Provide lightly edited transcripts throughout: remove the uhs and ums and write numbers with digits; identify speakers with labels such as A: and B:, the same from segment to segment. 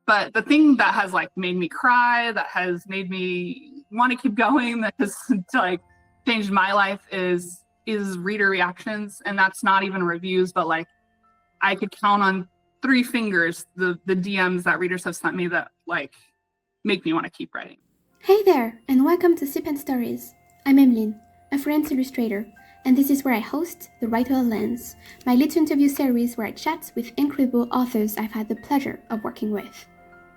A: But the thing that has like made me cry, that has made me want to keep going, that has like changed my life is reader reactions. And that's not even reviews, but like I could count on 3 fingers the DMs that readers have sent me that like make me want to keep writing.
B: Hey there, and welcome to Sip and Stories. I'm Emeline, a freelance illustrator, and this is where I host The Writer Lens, my little interview series where I chat with incredible authors I've had the pleasure of working with.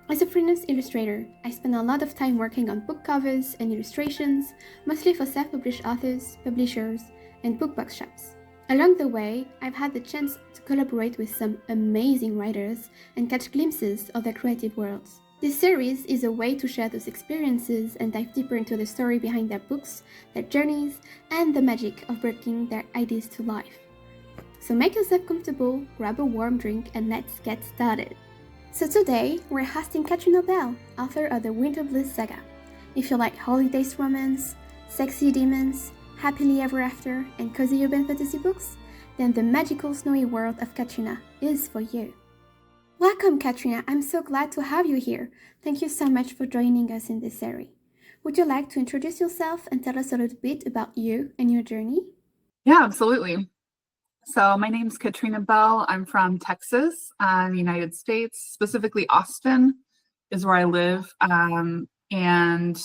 B: As a freelance illustrator, I spend a lot of time working on book covers and illustrations, mostly for self-published authors, publishers, and book box shops. Along the way, I've had the chance to collaborate with some amazing writers and catch glimpses of their creative worlds. This series is a way to share those experiences and dive deeper into the story behind their books, their journeys, and the magic of bringing their ideas to life. So make yourself comfortable, grab a warm drink, and let's get started. So today, we're hosting Catrina Bell, author of the Winter Bliss saga. If you like holidays romance, sexy demons, happily ever after, and cozy urban fantasy books, then the magical snowy world of Catrina is for you. Welcome, Catrina. I'm so glad to have you here. Thank you so much for joining us in this series. Would you like to introduce yourself and tell us a little bit about you and your journey?
A: Yeah, absolutely. So my name's Catrina Bell. I'm from Texas, the United States, specifically Austin is where I live. And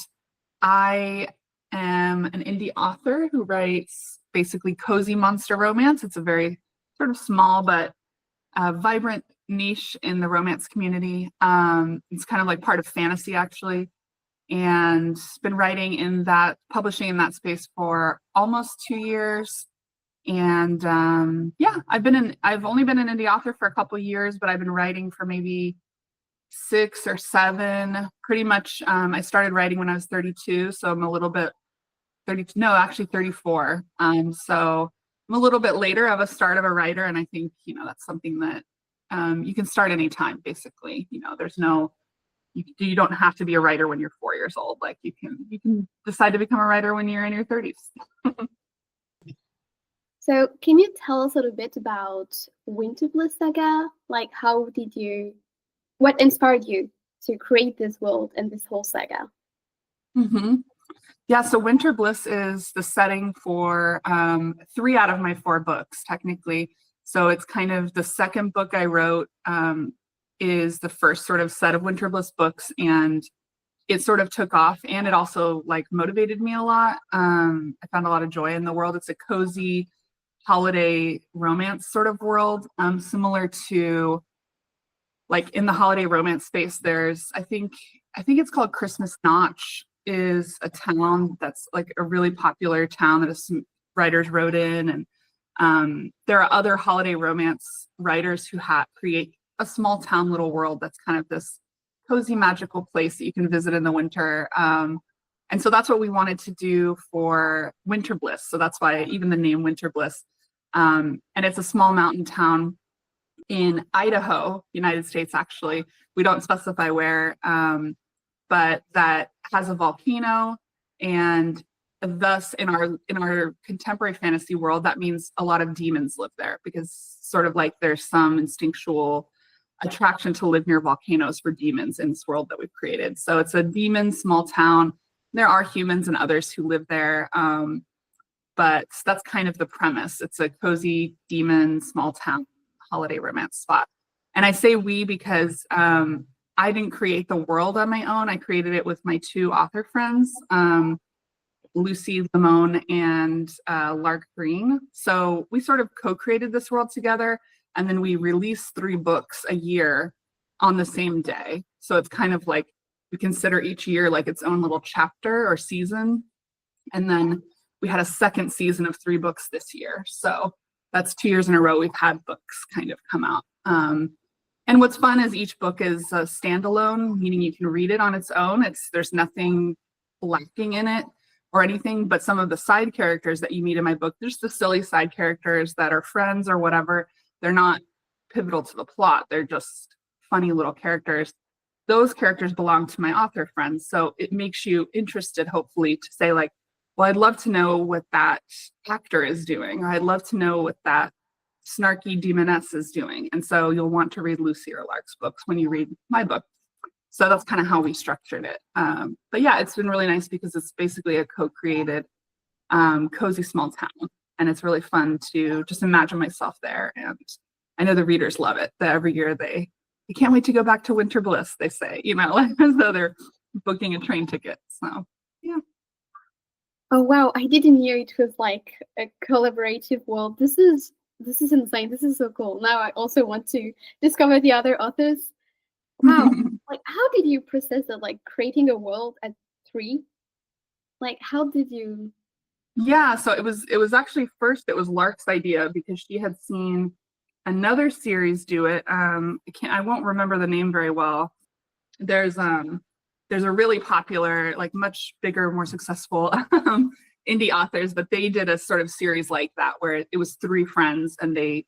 A: I am an indie author who writes basically cozy monster romance. It's a very sort of small but vibrant niche in the romance community. It's kind of like part of fantasy actually, and been writing in that, publishing in that space for almost 2 years. And I've only been an indie author for a couple of years, but I've been writing for maybe 6 or 7. Pretty much, I started writing when I was 32, so I'm a little bit 34. So I'm a little bit later of a start of a writer, and I think that's something that you can start anytime. Basically, there's no you don't have to be a writer when you're 4 years old. Like you can decide to become a writer when you're in your 30s.
C: So can you tell us a little bit about Winter Bliss saga? Like what inspired you to create this world and this whole saga?
A: Mm-hmm. Yeah, so Winter Bliss is the setting for 3 out of my 4 books, technically. So it's kind of the second book I wrote is the first sort of set of Winter Bliss books, and it sort of took off, and it also like motivated me a lot. I found a lot of joy in the world. It's a cozy holiday romance sort of world, similar to like in the holiday romance space. There's I think it's called Christmas Notch, is a town that's like a really popular town that some writers wrote in, and there are other holiday romance writers who create a small town little world that's kind of this cozy magical place that you can visit in the winter. And so that's what we wanted to do for Winter Bliss. So that's why even the name Winter Bliss. And it's a small mountain town in Idaho, United States, actually. We don't specify where, but that has a volcano, and thus in our contemporary fantasy world, that means a lot of demons live there, because sort of like there's some instinctual attraction to live near volcanoes for demons in this world that we've created. So it's a demon small town. There are humans and others who live there, but that's kind of the premise. It's a cozy demon small town holiday romance spot. And I say we because I didn't create the world on my own. I created it with my 2 author friends, Lucy Limone and Lark Green. So we sort of co-created this world together, and then we release 3 books a year on the same day. So it's kind of like we consider each year like its own little chapter or season. And then we had a second season of 3 books this year. So that's 2 years in a row we've had books kind of come out. And what's fun is each book is a standalone, meaning you can read it on its own. There's nothing lacking in it or anything, but some of the side characters that you meet in my book, there's the silly side characters that are friends or whatever. They're not pivotal to the plot. They're just funny little characters. Those characters belong to my author friends. So it makes you interested, hopefully, to say like, well, I'd love to know what that actor is doing, or I'd love to know what that snarky demoness is doing. And so you'll want to read Lucy or Lark's books when you read my book. So that's kind of how we structured it. But yeah, it's been really nice because it's basically a co-created cozy small town. And it's really fun to just imagine myself there. And I know the readers love it. That every year they can't wait to go back to Winter Bliss, they say, you know, as though they're booking a train ticket. So yeah.
C: Oh wow, I didn't know it was like a collaborative world. This is insane. This is so cool. Now I also want to discover the other authors. Wow. Like, how did you process it? Like creating a world at 3? Like, how did you?
A: Yeah, so it was actually first it was Lark's idea because she had seen another series do it. I won't remember the name very well. There's a really popular, like much bigger, more successful indie authors, but they did a sort of series like that where it was 3 friends and they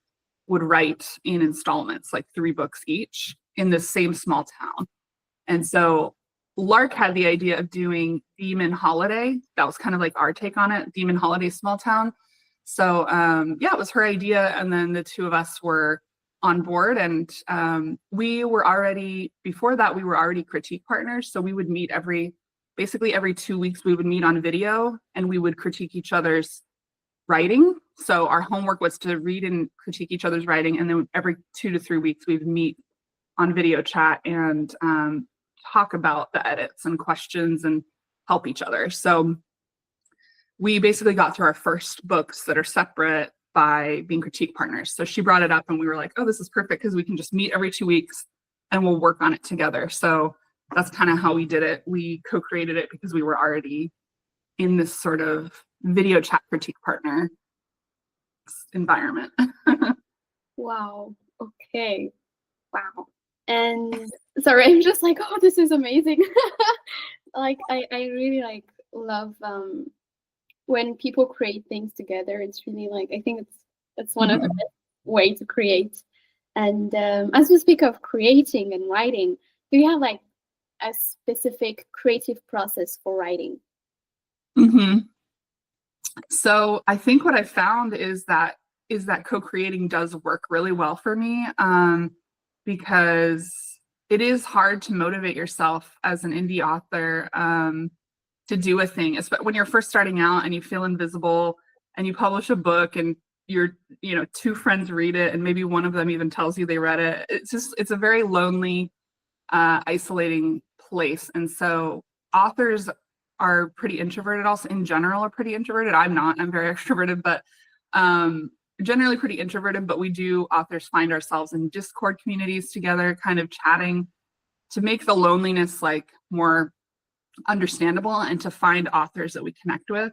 A: would write in installments, like 3 books each in the same small town. And so Lark had the idea of doing Demon Holiday. That was kind of like our take on it, Demon Holiday Small Town. So yeah, it was her idea. And then the 2 of us were on board, and we were already, before that, we were already critique partners. So we would meet basically every 2 weeks, we would meet on video and we would critique each other's writing. So our homework was to read and critique each other's writing. And then every 2 to 3 weeks, we would meet on video chat and talk about the edits and questions and help each other. So we basically got through our first books that are separate by being critique partners. So she brought it up and we were like, oh, this is perfect because we can just meet every 2 weeks and we'll work on it together. So that's kind of how we did it. We co-created it because we were already in this sort of video chat critique partner environment.
C: Wow. Okay. Wow. And sorry, I'm just like, oh, this is amazing. Like I really like love when people create things together. It's really like, I think it's one of the best way to create. And as we speak of creating and writing, do you have like a specific creative process for writing?
A: So I think what I found is that co-creating does work really well for me, because it is hard to motivate yourself as an indie author to do a thing, especially when you're first starting out and you feel invisible and you publish a book and your 2 friends read it and maybe one of them even tells you they read it. It's a very lonely, isolating place. And so authors are pretty introverted, also in general are pretty introverted. I'm not, I'm very extroverted, but generally pretty introverted. But authors find ourselves in Discord communities together, kind of chatting to make the loneliness like more understandable and to find authors that we connect with.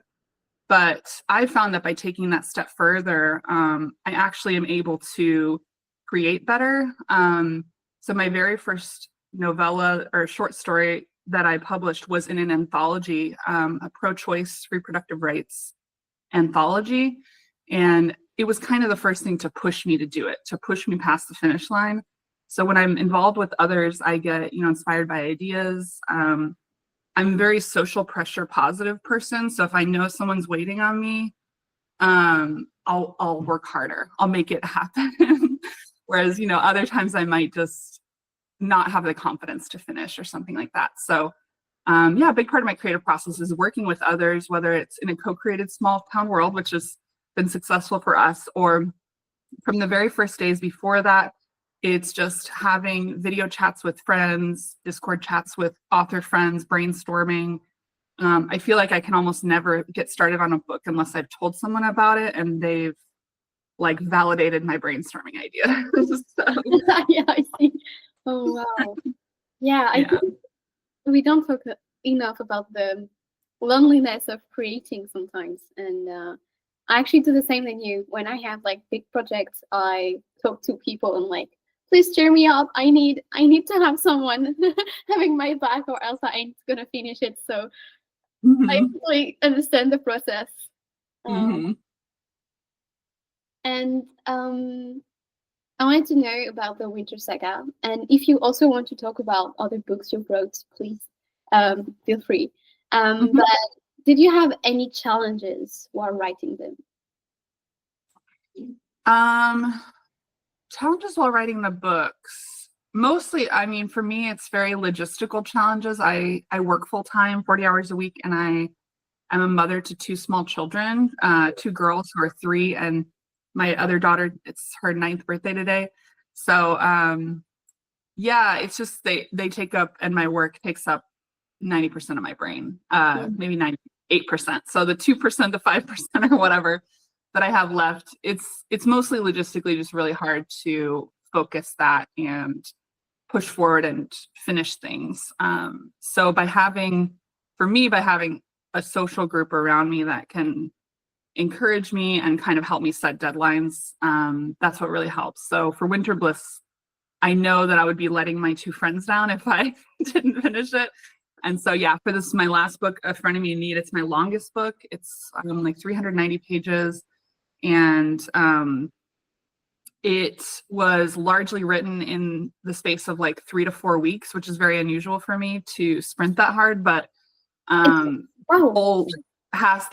A: But I found that by taking that step further, I actually am able to create better. So my very first novella or short story that I published was in an anthology, a pro-choice reproductive rights anthology. And it was kind of the first thing to push me to do it, to push me past the finish line. So when I'm involved with others, I get, inspired by ideas. I'm a very social pressure positive person. So if I know someone's waiting on me, I'll work harder. I'll make it happen. Whereas, other times I might just not have the confidence to finish or something like that. So yeah, a big part of my creative process is working with others, whether it's in a co-created small town world, which has been successful for us, or from the very first days before that, it's just having video chats with friends, Discord chats with author friends, brainstorming. I feel like I can almost never get started on a book unless I've told someone about it and they've like validated my brainstorming idea. So.
C: Yeah, I see. Oh wow. Yeah, I think we don't talk enough about the loneliness of creating sometimes. And I actually do the same than you. When I have like big projects, I talk to people and like, please cheer me up. I need to have someone having my back or else I ain't gonna finish it. So I really understand the process. And I wanted to know about the Winter Saga. And if you also want to talk about other books you wrote, please feel free. But did you have any challenges while writing them?
A: Challenges while writing the books. Mostly, I mean, for me, it's very logistical challenges. I work full time, 40 hours a week, and I'm a mother to two small children, two girls who are 3, and my other daughter, it's her 9th birthday today. So yeah, it's just they take up, and my work takes up 90% of my brain, maybe 98%. So the 2% to 5% or whatever that I have left, it's mostly logistically just really hard to focus that and push forward and finish things. So by having a social group around me that can encourage me and kind of help me set deadlines, that's what really helps. So for Winter Bliss, I know that I would be letting my 2 friends down if I didn't finish it. And so, yeah, for this, my last book, Frenemy in Need, it's my longest book. It's like 390 pages. And it was largely written in the space of like 3 to 4 weeks, which is very unusual for me to sprint that hard. But whole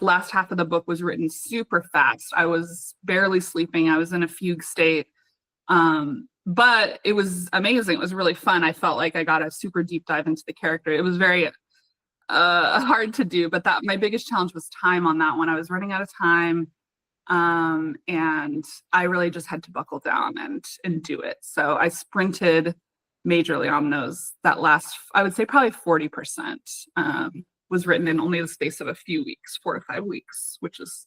A: last half of the book was written super fast. I was barely sleeping. I was in a fugue state. But it was amazing. It was really fun. I felt like I got a super deep dive into the character. It was very hard to do, but my biggest challenge was time on that one. I was running out of time. And I really just had to buckle down and do it. So I sprinted majorly on those. That last, I would say probably 40% was written in only the space of a few weeks, 4 to 5 weeks, which is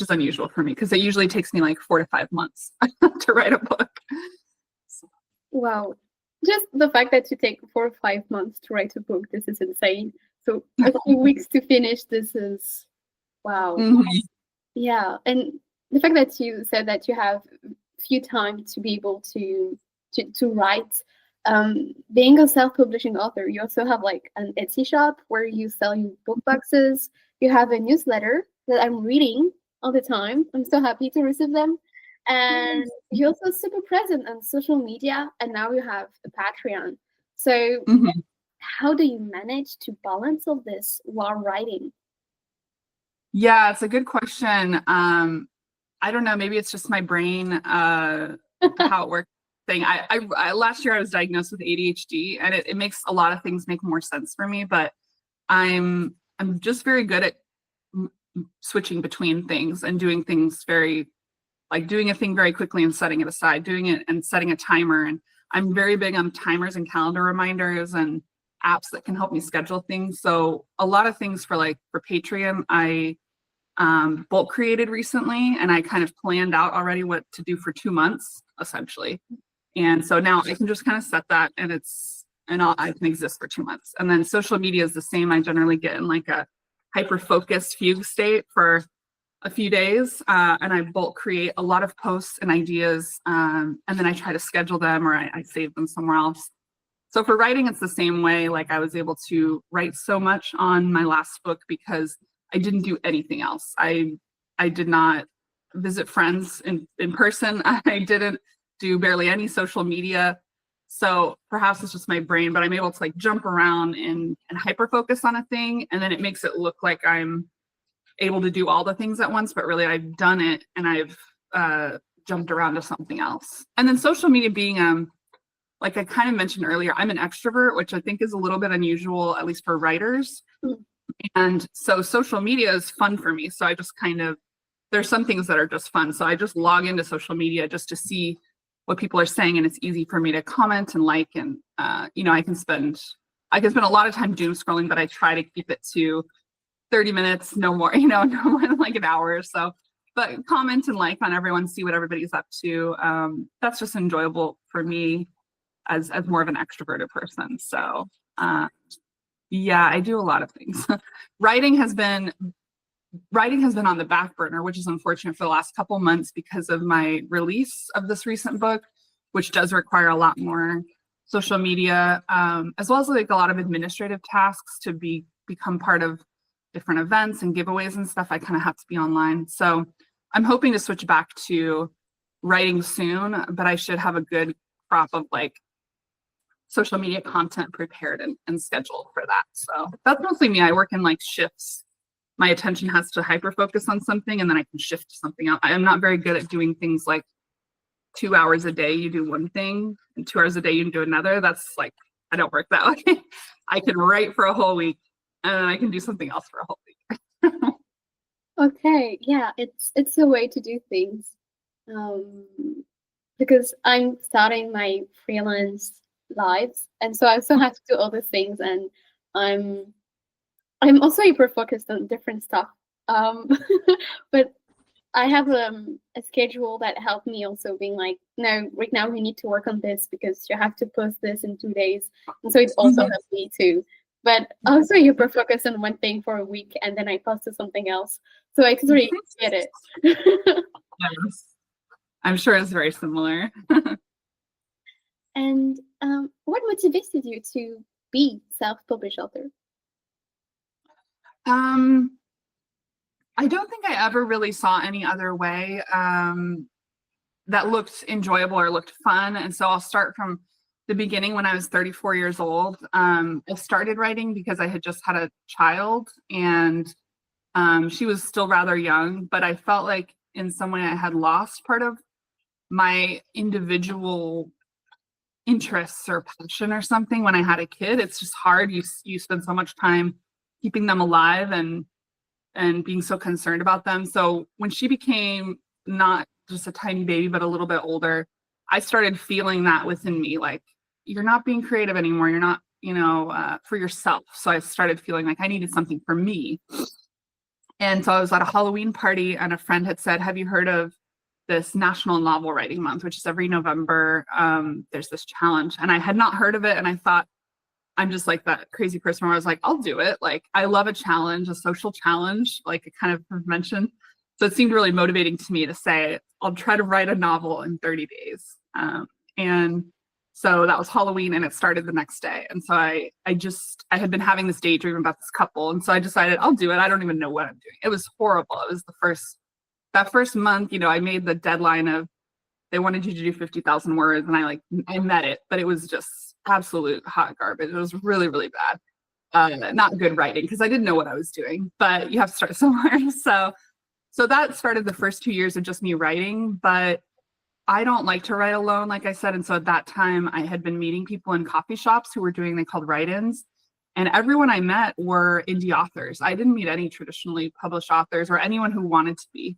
A: unusual for me because it usually takes me like 4 to 5 months to write a book. So.
C: Wow. Just the fact that you take 4 or 5 months to write a book, this is insane. So a few weeks to finish, this is wow.
A: Mm-hmm.
C: Yeah, and the fact that you said that you have few time to be able to write, being a self-publishing author, you also have like an Etsy shop where you sell your book boxes. You have a newsletter that I'm reading all the time. I'm so happy to receive them. And you're also super present on social media, and now you have a Patreon. So how do you manage to balance all this while writing?
A: Yeah, it's a good question. I don't know, maybe it's just my brain, how it works thing. I last year I was diagnosed with ADHD, and it makes a lot of things make more sense for me, but I'm just very good at switching between things and doing things doing a thing very quickly and setting it aside, doing it and setting a timer. And I'm very big on timers and calendar reminders and apps that can help me schedule things. So a lot of things for Patreon, I bulk created recently, and I kind of planned out already what to do for 2 months essentially. And so now I can just kind of set that, and I can exist for 2 months. And then social media is the same. I generally get in like a hyper-focused fugue state for a few days, and I bulk create a lot of posts and ideas, and then I try to schedule them, or I save them somewhere else. So for writing, it's the same way. Like I was able to write so much on my last book because I didn't do anything else. I did not visit friends in person. I didn't do barely any social media. So perhaps it's just my brain, but I'm able to like jump around and hyper focus on a thing. And then it makes it look like I'm able to do all the things at once, but really I've done it and I've jumped around to something else. And then social media being, like I kind of mentioned earlier, I'm an extrovert, which I think is a little bit unusual, at least for writers. And so social media is fun for me. So I just there's some things that are just fun. So I just log into social media just to see what people are saying. And it's easy for me to comment and like, and, I can spend a lot of time doom scrolling, but I try to keep it to 30 minutes, no more, no more than like an hour or so. But comment and like on everyone, see what everybody's up to. That's just enjoyable for me as more of an extroverted person. So yeah, I do a lot of things. Writing has been on the back burner, which is unfortunate for the last couple months because of my release of this recent book, which does require a lot more social media, as well as like a lot of administrative tasks to become part of different events and giveaways and stuff. I kind of have to be online. So I'm hoping to switch back to writing soon, but I should have a good crop of like social media content prepared and scheduled for that. So that's mostly me. I work in like shifts. My attention has to hyper focus on something and then I can shift to something else. I am not very good at doing things like 2 hours a day you do one thing and 2 hours a day you do another. That's like, I don't work that way. I can write for a whole week and then I can do something else for a whole week.
C: Okay, yeah, it's a way to do things. Because I'm starting my freelance lives, and so I also have to do other things, and I'm also hyper focused on different stuff. Um, but I have a schedule that helped me also being like, no, right now we need to work on this because you have to post this in 2 days, and so it also helped me too. But also hyper focused on one thing for a week, and then I posted something else. So I totally get it.
A: Yes. I'm sure it's very similar.
C: And what motivated you to be self-published author?
A: I don't think I ever really saw any other way that looked enjoyable or looked fun. And so I'll start from the beginning. When I was 34 years old, I started writing because I had just had a child, and she was still rather young, but I felt like in some way I had lost part of my individual interests or passion or something when I had a kid. It's just hard. You spend so much time keeping them alive and being so concerned about them. So when she became not just a tiny baby, but a little bit older, I started feeling that within me, like, you're not being creative anymore. You're not, for yourself. So I started feeling like I needed something for me. And so I was at a Halloween party and a friend had said, have you heard of this National Novel Writing Month, which is every November. There's this challenge, and I had not heard of it. And I thought, I'm just like that crazy person where I was like, I'll do it. Like, I love a challenge, a social challenge, like I kind of mentioned. So it seemed really motivating to me to say, I'll try to write a novel in 30 days. And so that was Halloween, and it started the next day. And so I had been having this daydream about this couple. And so I decided I'll do it. I don't even know what I'm doing. It was horrible. It was that first month, I made the deadline of, they wanted you to do 50,000 words, and I met it, but it was just absolute hot garbage. It was really, really bad. Not good writing because I didn't know what I was doing, but you have to start somewhere. So that started the first 2 years of just me writing, but I don't like to write alone, like I said. And so at that time I had been meeting people in coffee shops who were doing, they called write-ins. And everyone I met were indie authors. I didn't meet any traditionally published authors or anyone who wanted to be.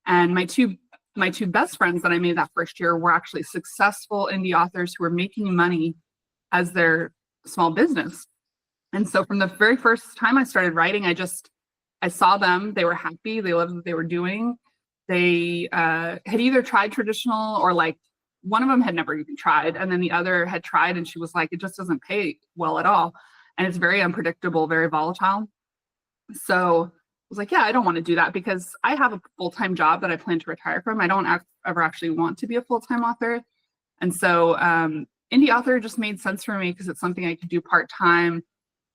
A: And my two best friends that I made that first year were actually successful indie authors who were making money as their small business. And so from the very first time I started writing, I saw them, they were happy, they loved what they were doing. They had either tried traditional, or like one of them had never even tried. And then the other had tried, and she was like, it just doesn't pay well at all. And it's very unpredictable, very volatile. So I was like, yeah, I don't want to do that because I have a full-time job that I plan to retire from. I don't ever actually want to be a full-time author. And so indie author just made sense for me because it's something I could do part-time.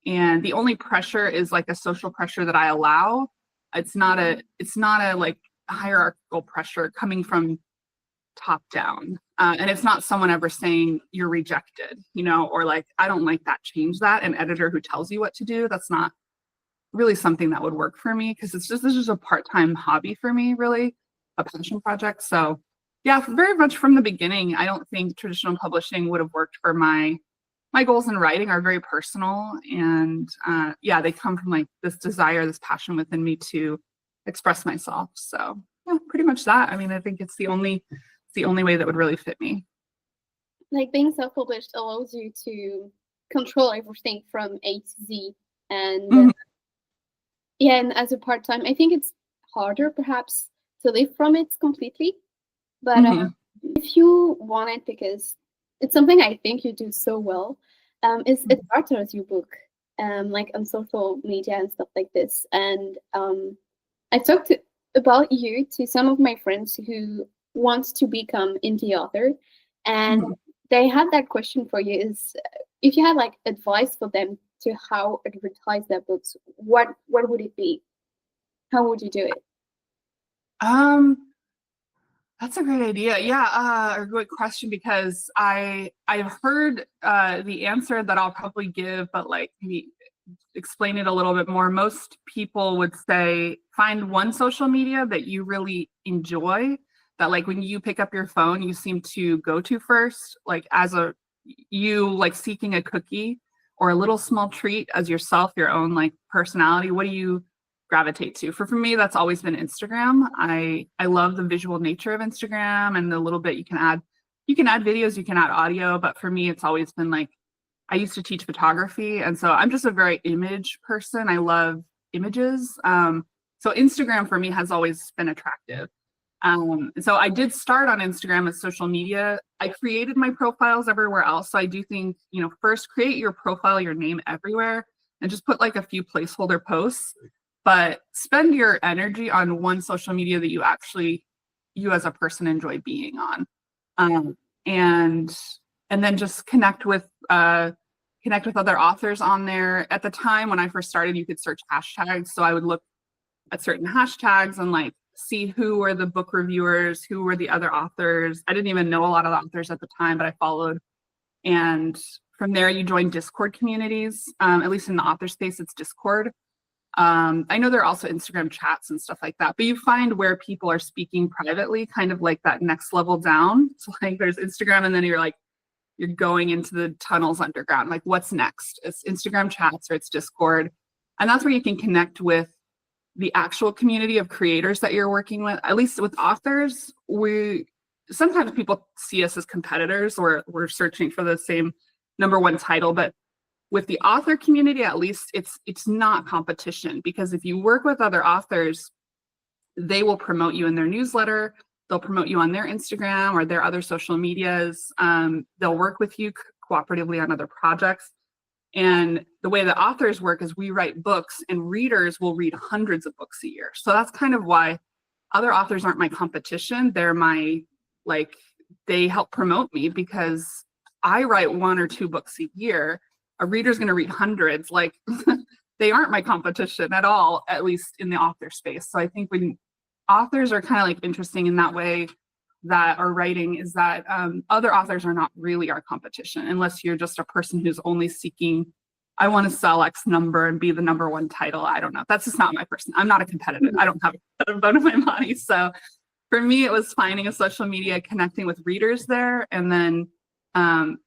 A: And the only pressure is like a social pressure that I allow. It's not a like hierarchical pressure coming from top down. And it's not someone ever saying you're rejected, or like, I don't like that, change that. An editor who tells you what to do, that's not really something that would work for me because this is just a part-time hobby for me, really, a passion project. So yeah, very much from the beginning, I don't think traditional publishing would have worked for my goals in writing are very personal. And yeah, they come from like this desire, this passion within me to express myself. So yeah, pretty much that. I mean, I think it's the only way that would really fit me.
C: Like being self-published allows you to control everything from A to Z. And yeah, and as a part-time, I think it's harder perhaps to live from it completely. But if you want it, because it's something I think you do so well, it's start as your book, like on social media and stuff like this. And I talked about you to some of my friends who want to become indie author, and they had that question for you: is if you had like advice for them to how advertise their books, what would it be? How would you do it?
A: That's a great idea. Yeah, a great question, because I've heard the answer that I'll probably give, but like maybe explain it a little bit more. Most people would say find one social media that you really enjoy, that like when you pick up your phone, you seem to go to first, like as you like seeking a cookie or a little small treat as yourself, your own like personality. What do you gravitate to? For me, that's always been Instagram. I love the visual nature of Instagram and the little bit you can add videos, you can add audio, but for me, it's always been like, I used to teach photography. And so I'm just a very image person. I love images. So Instagram for me has always been attractive. So I did start on Instagram as social media. I created my profiles everywhere else. So I do think, first create your profile, your name everywhere, and just put like a few placeholder posts, but spend your energy on one social media that you as a person enjoy being on. And then just connect with other authors on there. At the time when I first started, you could search hashtags. So I would look at certain hashtags and like see who were the book reviewers, who were the other authors. I didn't even know a lot of the authors at the time, but I followed. And from there, you join Discord communities. At least in the author space, it's Discord. I know there are also Instagram chats and stuff like that, but you find where people are speaking privately, kind of like that next level down. So like there's Instagram, and then you're going into the tunnels underground. Like what's next? It's Instagram chats or it's Discord. And that's where you can connect with the actual community of creators that you're working with. At least with authors, sometimes people see us as competitors, or we're searching for the same #1 title, but with the author community, at least it's not competition, because if you work with other authors, they will promote you in their newsletter, they'll promote you on their Instagram or their other social medias, they'll work with you cooperatively on other projects. And the way the authors work is we write books and readers will read hundreds of books a year. So that's kind of why other authors aren't my competition. They're they help promote me, because I write 1 or 2 books a year. A reader's going to read hundreds. Like they aren't my competition at all, at least in the author space. So I think when authors are kind of like interesting in that way, that are writing, is that other authors are not really our competition, unless you're just a person who's only seeking, I want to sell X number and be the #1 title. I don't know. That's just not my person. I'm not a competitive. I don't have a bone in my body. So for me, it was finding a social media, connecting with readers there. And then,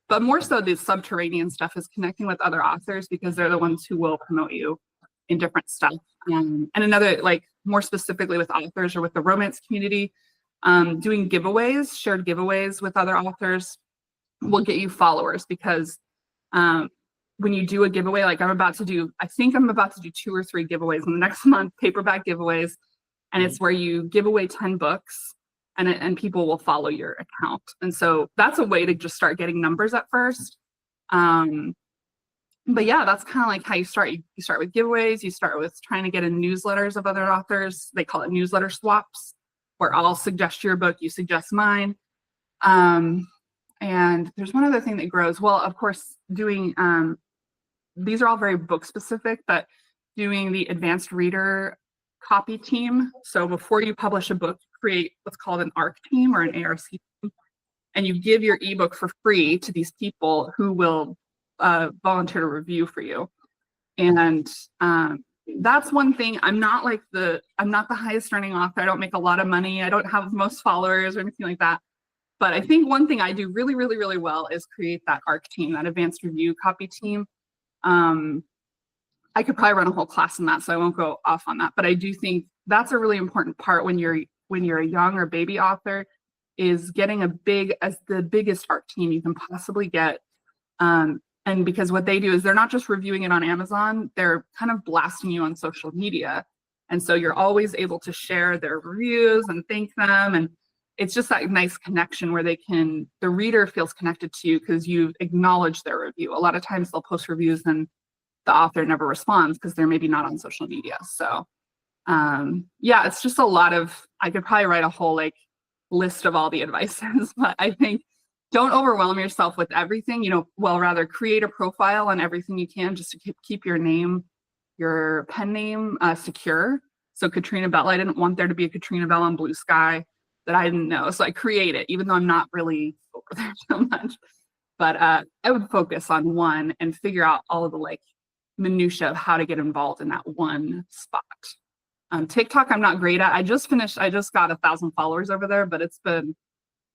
A: but more so the subterranean stuff is connecting with other authors, because they're the ones who will promote you in different stuff. And another, like more specifically with authors or with the romance community, doing giveaways, shared giveaways with other authors will get you followers, because when you do a giveaway, like I think I'm about to do 2 or 3 giveaways in the next month, paperback giveaways. And it's where you give away 10 books and people will follow your account. And so that's a way to just start getting numbers at first. But yeah, that's kind of like how you start. You start with giveaways, you start with trying to get in newsletters of other authors. They call it newsletter swaps, where I'll suggest your book, you suggest mine. And there's one other thing that grows. Well, of course, doing, these are all very book specific, but doing the advanced reader copy team. So before you publish a book, create what's called an ARC team or an ARC team, and you give your ebook for free to these people who will volunteer to review for you. And that's one thing. I'm not the highest earning author. I don't make a lot of money. I don't have most followers or anything like that. But I think one thing I do really, really, really well is create that ARC team, that advanced review copy team. I could probably run a whole class on that, so I won't go off on that. But I do think that's a really important part when you're a young or baby author, is getting the biggest ARC team you can possibly get. And because what they do is they're not just reviewing it on Amazon, they're kind of blasting you on social media. And so you're always able to share their reviews and thank them. And it's just that nice connection where the reader feels connected to you because you've acknowledged their review. A lot of times they'll post reviews and the author never responds because they're maybe not on social media. So yeah, it's just a lot of, I could probably write a whole list of all the advices, but I think don't overwhelm yourself with everything, rather create a profile on everything you can just to keep your name, your pen name secure. So Catrina Bell, I didn't want there to be a Catrina Bell on Blue Sky that I didn't know. So I create it, even though I'm not really over there so much. But I would focus on one and figure out all of the minutia of how to get involved in that one spot. TikTok, I'm not great at. I just got 1,000 followers over there, but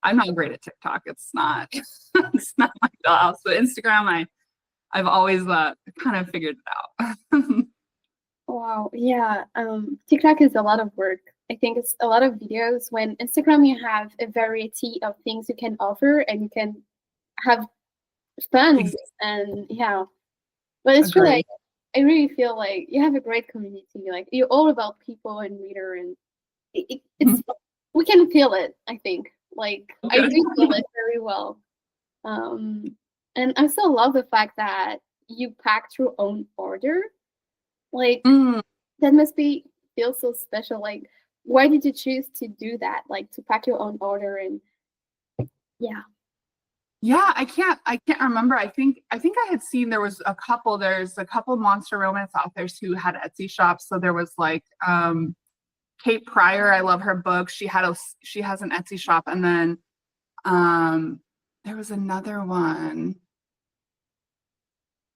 A: I'm not great at TikTok. It's not, it's not my wheelhouse. But Instagram, I've always kind of figured it out.
C: Wow, yeah. TikTok is a lot of work. I think it's a lot of videos. When Instagram, you have a variety of things you can offer, and you can have fun. And yeah, but it's true. Like, I really feel like you have a great community. Like, you're all about people and reader, and it's we can feel it. I think. Like, I do feel it very well. And I also love the fact that you packed your own order. Like, that must feel so special. Like, why did you choose to do that? Like, to pack your own order? And yeah.
A: Yeah, I can't remember. I think I had seen there's a couple monster romance authors who had Etsy shops. So there was like Kate Pryor, I love her books. She has an Etsy shop, and then there was another one.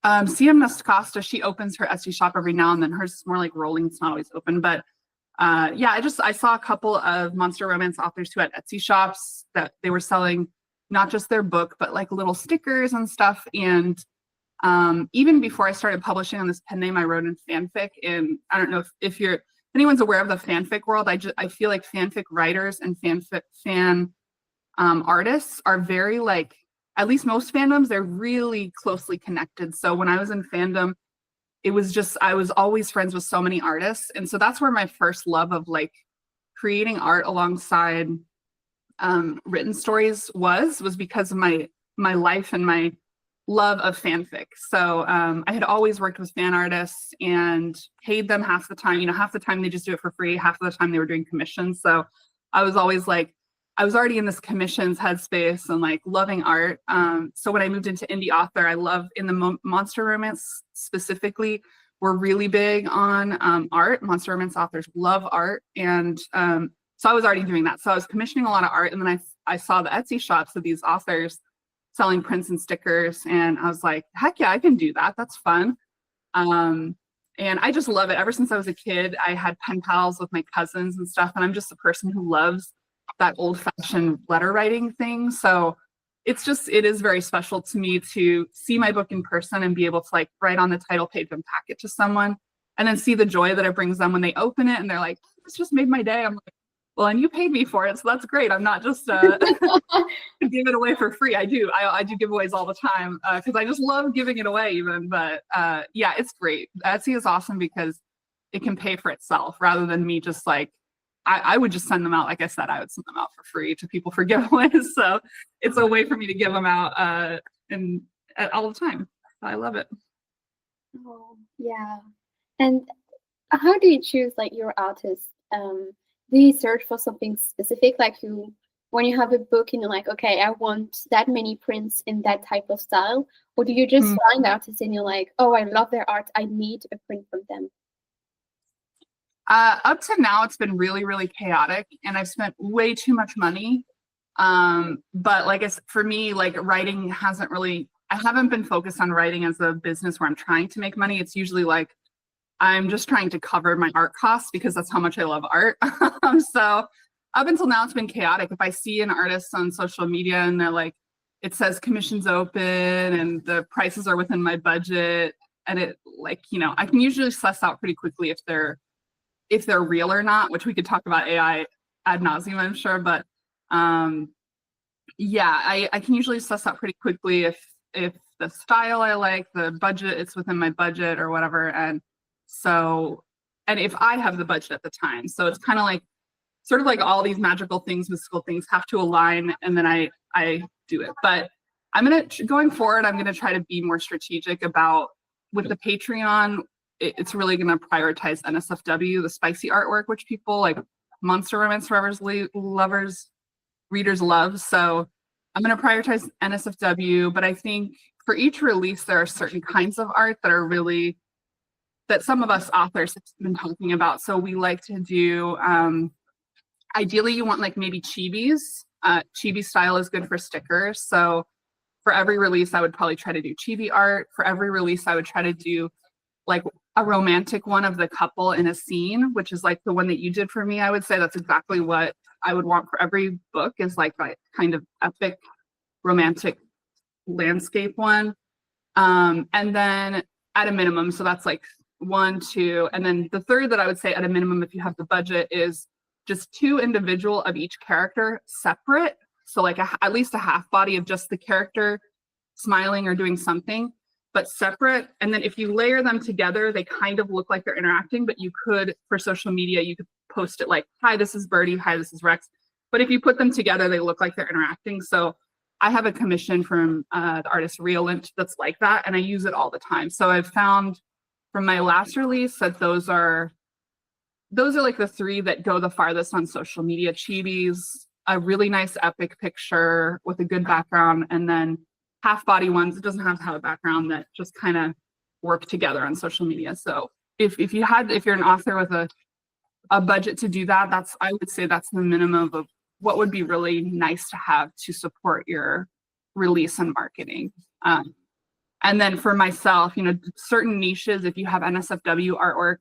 A: CM Costa, she opens her Etsy shop every now and then. Hers is more like rolling, it's not always open. But yeah, I saw a couple of monster romance authors who had Etsy shops that they were selling not just their book, but like little stickers and stuff. And even before I started publishing on this pen name, I wrote in fanfic. And I don't know if anyone's aware of the fanfic world. I feel like fanfic writers and fan artists are very, like, at least most fandoms, they're really closely connected. So when I was in fandom, it was just, I was always friends with so many artists. And so that's where my first love of like creating art alongside written stories was because of my life and my love of fanfic. So I had always worked with fan artists and paid them half the time. Half the time they just do it for free. Half of the time they were doing commissions. So I was always like, I was already in this commissions headspace and like loving art. So when I moved into indie author, I love in the monster romance specifically, we're really big on art. Monster romance authors love art. And so I was already doing that. So I was commissioning a lot of art. And then I saw the Etsy shops of these authors selling prints and stickers. And I was like, heck yeah, I can do that. That's fun. And I just love it. Ever since I was a kid, I had pen pals with my cousins and stuff. And I'm just a person who loves that old-fashioned letter writing thing. So it is very special to me to see my book in person and be able to like write on the title page and pack it to someone, and then see the joy that it brings them when they open it and they're like, this just made my day. I'm like, well, and you paid me for it, so that's great. I'm not just give it away for free. I do giveaways all the time because I just love giving it away even. But yeah, it's great. Etsy is awesome because it can pay for itself rather than me just like, I would just send them out. Like I said, I would send them out for free to people for giveaways. So it's a way for me to give them out and all the time. I love it.
C: Oh, yeah. And how do you choose like your artists? Do you search for something specific? Like when you have a book and you're like, okay, I want that many prints in that type of style? Or do you just find artists and you're like, oh, I love their art, I need a print from them?
A: Up to now, it's been really, really chaotic, and I've spent way too much money. But like for me, like writing I haven't been focused on writing as a business where I'm trying to make money. It's usually like I'm just trying to cover my art costs because that's how much I love art. So up until now, it's been chaotic. If I see an artist on social media and they're like, it says commissions open and the prices are within my budget, and it like, I can usually suss out pretty quickly if they're real or not, which we could talk about AI ad nauseum, I'm sure. But yeah, I can usually suss out pretty quickly if the style I like, the budget, it's within my budget or whatever. And if I have the budget at the time. So it's kind of like, sort of like all these magical things, mystical things have to align, and then I do it. But going forward, I'm going to try to be more strategic about, with the Patreon, it's really going to prioritize NSFW, the spicy artwork, which people like monster romance readers love. So I'm going to prioritize NSFW, but I think for each release, there are certain kinds of art that some of us authors have been talking about. So we like to do, ideally you want like maybe chibis. Chibi style is good for stickers. So for every release, I would probably try to do chibi art. For every release, I would try to do like a romantic one of the couple in a scene, which is like the one that you did for me. I would say that's exactly what I would want for every book, is like that kind of epic romantic landscape one. And then at a minimum, so that's like 1, 2, and then the third that I would say at a minimum, if you have the budget, is just 2 individual of each character separate. So like at least a half body of just the character smiling or doing something, but separate. And then if you layer them together, they kind of look like they're interacting, but you could, for social media, you could post it like, hi, this is Birdie, hi, this is Rex. But if you put them together, they look like they're interacting. So I have a commission from the artist Reolint that's like that, and I use it all the time. So I've found from my last release that those are like the 3 that go the farthest on social media. Chibis, a really nice epic picture with a good background, and then half body ones, it doesn't have to have a background, that just kind of work together on social media. So if you're an author with a budget to do that, I would say that's the minimum of what would be really nice to have to support your release and marketing. And then for myself, certain niches, if you have NSFW artwork,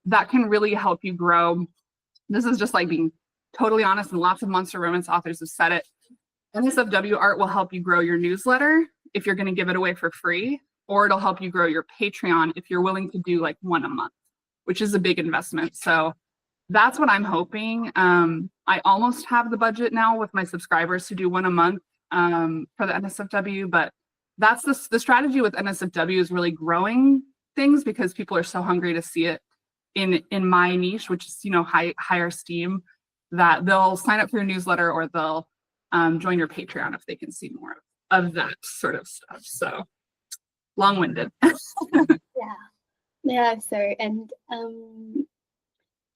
A: that can really help you grow. This is just like being totally honest, and lots of monster romance authors have said it. NSFW art will help you grow your newsletter if you're going to give it away for free, or it'll help you grow your Patreon if you're willing to do like 1 a month, which is a big investment. So that's what I'm hoping. I almost have the budget now with my subscribers to do 1 a month for the NSFW, but that's the strategy with NSFW, is really growing things because people are so hungry to see it in my niche, which is, higher steam, that they'll sign up for your newsletter or they'll join your Patreon if they can see more of that sort of stuff. So long-winded.
C: Yeah. So, and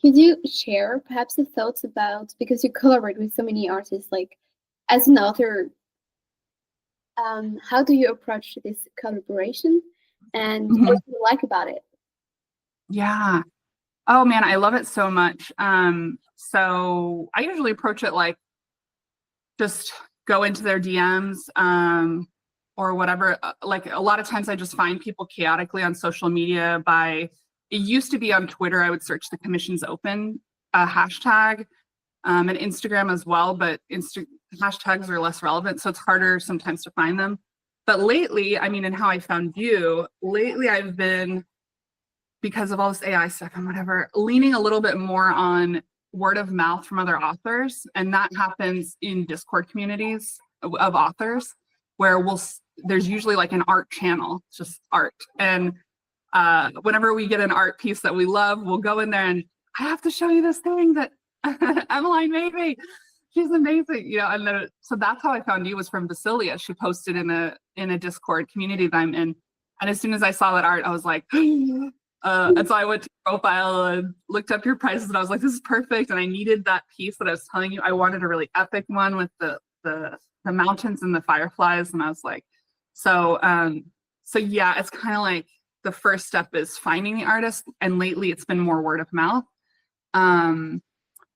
C: could you share perhaps the thoughts about, because you collaborate with so many artists, like as an author, how do you approach this collaboration, and what do you like about it?
A: Yeah. Oh man, I love it so much. So I usually approach it like, just go into their DMs or whatever. Like a lot of times I just find people chaotically on social media it used to be on Twitter, I would search the commissions open hashtag, and Instagram as well, but hashtags are less relevant, so it's harder sometimes to find them. But lately, and how I found you, lately I've been, because of all this AI stuff and whatever, leaning a little bit more on word of mouth from other authors. And that happens in Discord communities of authors, where there's usually like an art channel, just art. And whenever we get an art piece that we love, we'll go in there and, I have to show you this thing that Emeline made me. She's amazing, and then, so that's how I found you, was from Basilia. She posted in a Discord community that I'm in. And as soon as I saw that art, I was like, and so I went to your profile and looked up your prices, and I was like, this is perfect. And I needed that piece that I was telling you. I wanted a really epic one with the mountains and the fireflies. And I was like, so yeah, it's kind of like the first step is finding the artist. And lately it's been more word of mouth.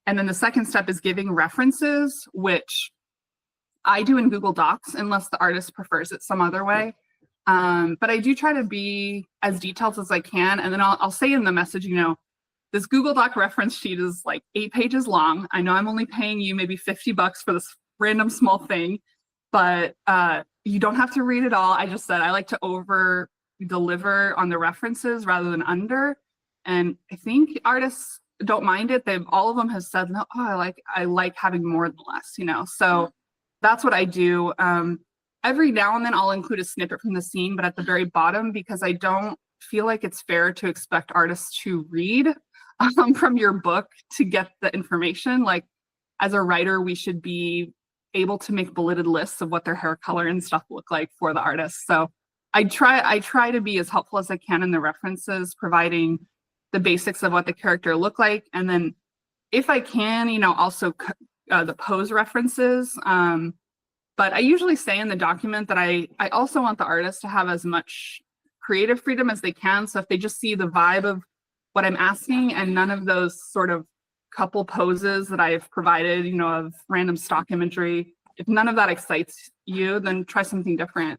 A: And then the second step is giving references, which I do in Google Docs, unless the artist prefers it some other way. But I do try to be as detailed as I can. And then I'll say in the message, this Google Doc reference sheet is like 8 pages long. I know I'm only paying you maybe $50 for this random small thing, but you don't have to read it all. I just said I like to over deliver on the references rather than under. And I think artists don't mind it. All of them have said, no, I like having more than less, So that's what I do. Every now and then I'll include a snippet from the scene, but at the very bottom, because I don't feel like it's fair to expect artists to read from your book to get the information. Like, as a writer, we should be able to make bulleted lists of what their hair color and stuff look like for the artist. So I try to be as helpful as I can in the references, providing the basics of what the character look like. And then if I can, also the pose references. But I usually say in the document that I also want the artist to have as much creative freedom as they can. So if they just see the vibe of what I'm asking and none of those sort of couple poses that I've provided, of random stock imagery, if none of that excites you, then try something different.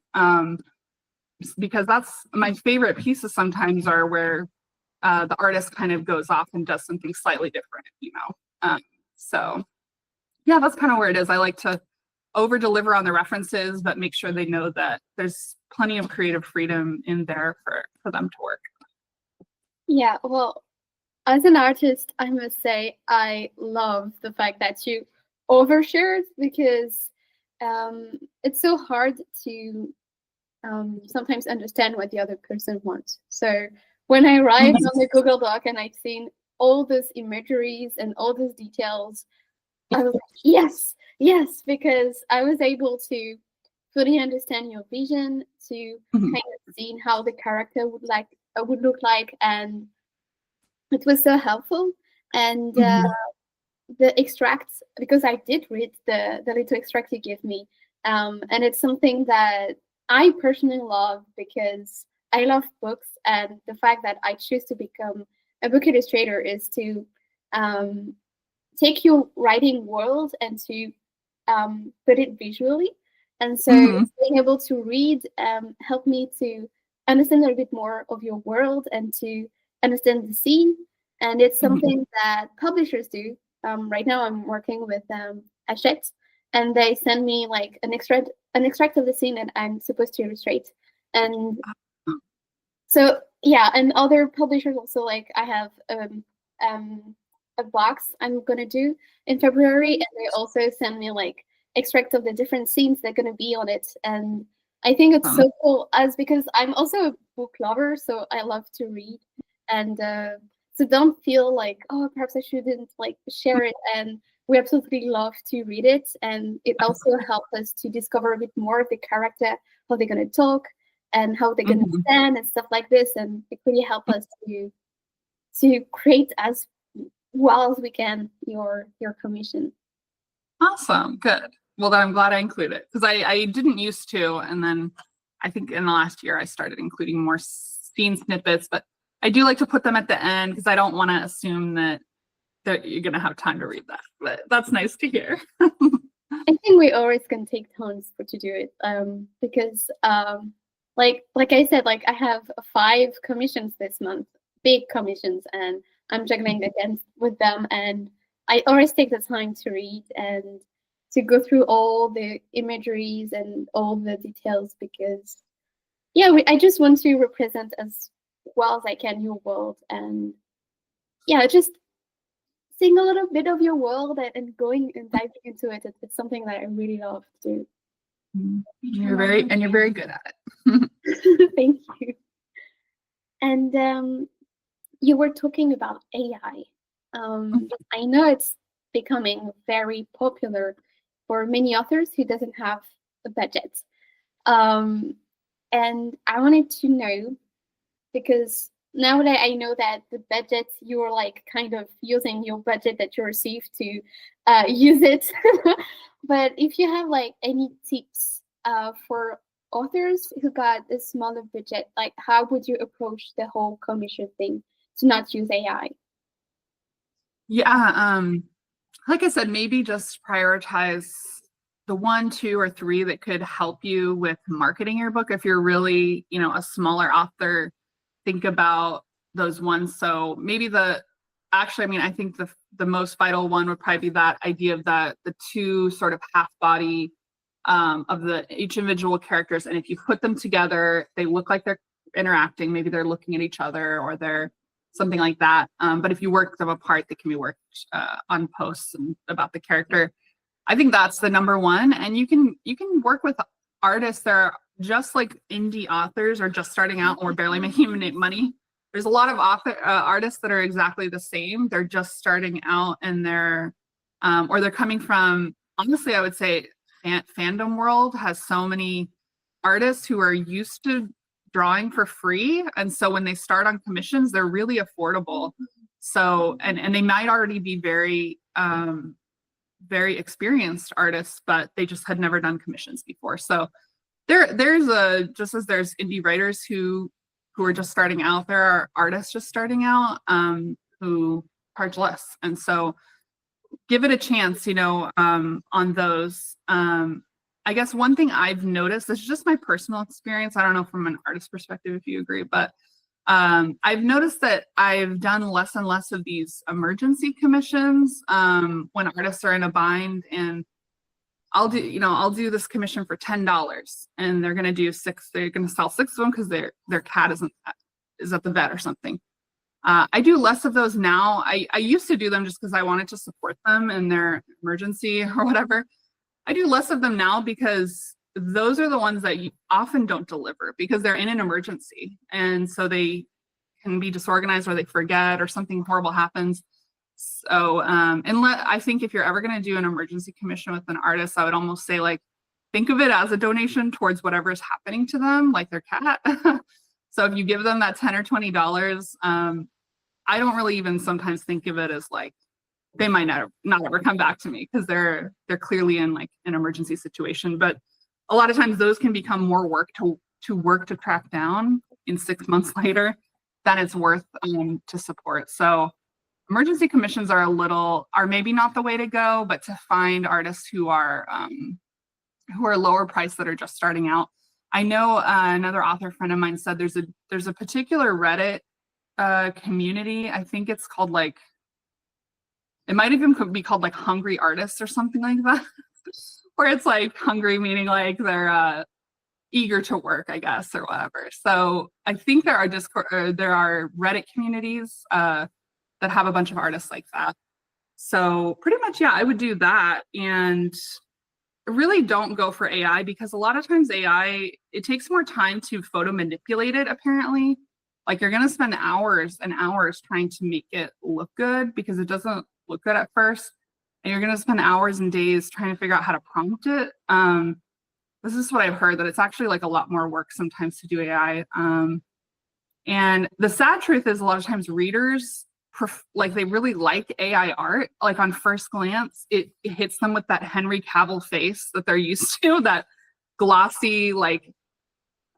A: Because that's my favorite pieces sometimes are where the artist kind of goes off and does something slightly different, so yeah, that's kind of where it is. I like to over deliver on the references, but make sure they know that there's plenty of creative freedom in there for them to work.
C: Yeah, well, as an artist, I must say I love the fact that you overshared, because it's so hard to sometimes understand what the other person wants. So when I arrived on the Google Doc and I've seen all those imageries and all those details, I was like, yes, yes, because I was able to fully understand your vision, to kind of see how the character would look like, and it was so helpful. And the extracts, because I did read the little extract you gave me, and it's something that I personally love, because I love books, and the fact that I choose to become a book illustrator is to take your writing world and to put it visually. And so being able to read helped me to understand a little bit more of your world and to understand the scene. And it's something that publishers do. Right now I'm working with Hachette, and they send me like an extract of the scene that I'm supposed to illustrate. And so yeah, and other publishers also, like I have a box I'm gonna do in February, and they also send me like extracts of the different scenes that are gonna be on it. And I think it's so cool, because I'm also a book lover, so I love to read. And so don't feel like, oh, perhaps I shouldn't like share it. And we absolutely love to read it, and it also helps us to discover a bit more of the character, how they're gonna talk, and how they're gonna stand and stuff like this. And it really helps us to create as well as we can your commission.
A: Awesome, good. Well, then I'm glad I included it, because I didn't used to, and then I think in the last year I started including more scene snippets, but I do like to put them at the end because I don't want to assume that you're going to have time to read that. But that's nice to hear.
C: I think we always can take tons to do it, because like I said, like I have 5 commissions this month, big commissions, and I'm juggling against with them, and I always take the time to read and to go through all the imageries and all the details, because yeah, I just want to represent as well as I can your world, and yeah, just seeing a little bit of your world and going and diving into it. It's something that I really love to do.
A: You're very good at it.
C: Thank you. And you were talking about AI. I know it's becoming very popular for many authors who doesn't have a budget. And I wanted to know, because now that I know that the budget, you're like kind of using your budget that you received to use it. But if you have like any tips for authors who got a smaller budget, like how would you approach the whole commission thing to not use AI?
A: Yeah, like I said, maybe just prioritize the 1, 2, or 3 that could help you with marketing your book. If you're really, a smaller author, think about those ones. So maybe I think the most vital one would probably be that idea of the 2 sort of half body of each individual characters. And if you put them together, they look like they're interacting. Maybe they're looking at each other, or they're something like that. But if you work them apart, they can be worked on posts and about the character. I think that's the number 1. And you can work with artists that are just like indie authors or just starting out or barely making money. There's a lot of artists that are exactly the same. They're just starting out, and they're coming from, honestly, I would say fandom world has so many artists who are used to drawing for free, and so when they start on commissions, they're really affordable. So and they might already be very very experienced artists, but they just had never done commissions before. So there's just as there's indie writers who are just starting out, there are artists just starting out who charge less, and so give it a chance, on those. I guess one thing I've noticed, this is just my personal experience, I don't know from an artist perspective if you agree, but I've noticed that I've done less and less of these emergency commissions when artists are in a bind, and I'll do this commission for $10, and they're gonna do six. They're gonna sell 6 of them because their cat is at the vet or something. I do less of those now. I used to do them just because I wanted to support them in their emergency or whatever. I do less of them now because those are the ones that you often don't deliver because they're in an emergency, and so they can be disorganized or they forget or something horrible happens. So I think if you're ever going to do an emergency commission with an artist, I would almost say, like, think of it as a donation towards whatever is happening to them, like their cat. So if you give them that $10 or $20, I don't really even sometimes think of it as like they might not ever come back to me because they're clearly in like an emergency situation. But a lot of times those can become more work to track down in 6 months later than it's worth to support. So emergency commissions are maybe not the way to go, but to find artists who are lower priced that are just starting out. I know another author friend of mine said there's a particular Reddit community. I think it's called like, it might even be called like Hungry Artists or something like that, where it's like hungry meaning like they're eager to work, I guess, or whatever. So I think there are Reddit communities that have a bunch of artists like that. So pretty much, yeah, I would do that. And really don't go for AI because a lot of times AI, it takes more time to photo manipulate it, apparently. Like you're going to spend hours and hours trying to make it look good because it doesn't look good at first. And you're going to spend hours and days trying to figure out how to prompt it. This is what I've heard, that it's actually like a lot more work sometimes to do AI. And the sad truth is a lot of times readers, they really like AI art. Like on first glance, it hits them with that Henry Cavill face that they're used to, that glossy, like